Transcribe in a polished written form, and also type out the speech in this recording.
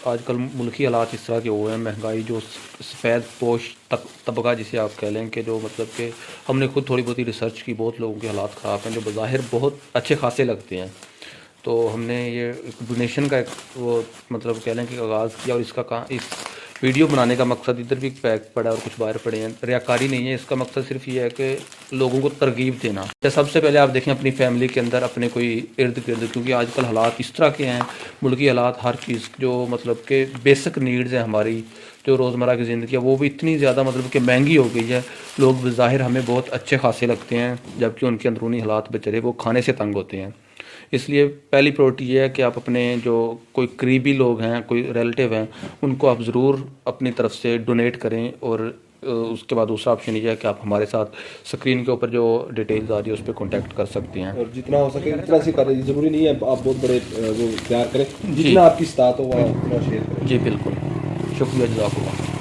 آج کل ملکی حالات اس طرح کے ہوئے ہیں، مہنگائی جو سفید پوش طبقہ جسے آپ کہہ لیں کہ جو مطلب کہ ہم نے خود تھوڑی بہت ہی ریسرچ کی، بہت لوگوں کے حالات خراب ہیں جو بظاہر بہت اچھے خاصے لگتے ہیں. تو ہم نے یہ ڈونیشن کا ایک وہ مطلب کہہ لیں کہ آغاز کیا، اور اس کا اس ویڈیو بنانے کا مقصد ادھر بھی پیک پڑا ہے اور کچھ باہر پڑے ہیں، ریاکاری نہیں ہے. اس کا مقصد صرف یہ ہے کہ لوگوں کو ترغیب دینا. سب سے پہلے آپ دیکھیں اپنی فیملی کے اندر، اپنے کوئی ارد گرد، کیونکہ آج کل حالات اس طرح کے ہیں، ملکی حالات، ہر چیز جو مطلب کہ بیسک نیڈز ہیں ہماری جو روزمرہ کی زندگی ہے وہ بھی اتنی زیادہ مطلب کہ مہنگی ہو گئی ہے. لوگ بظاہر ہمیں بہت اچھے خاصے لگتے ہیں جبکہ ان کے اندرونی حالات بچرے وہ کھانے سے تنگ ہوتے ہیں. اس لیے پہلی پریورٹی یہ ہے کہ آپ اپنے جو کوئی قریبی لوگ ہیں، کوئی ریلیٹیو ہیں، ان کو آپ ضرور اپنی طرف سے ڈونیٹ کریں. اور اس کے بعد دوسرا آپشن یہ ہے کہ آپ ہمارے ساتھ اسکرین کے اوپر جو ڈیٹیلز آ رہی ہے اس پہ کانٹیکٹ کر سکتے ہیں. اور جتنا ہو سکے اتنا سے کریں، ضروری نہیں ہے آپ بہت بڑے وہ اختیار کریں، جتنا آپ کی استطاعت ہو وہ اتنا شیئر کریں. جی بالکل، شکریہ، جزاک اللہ.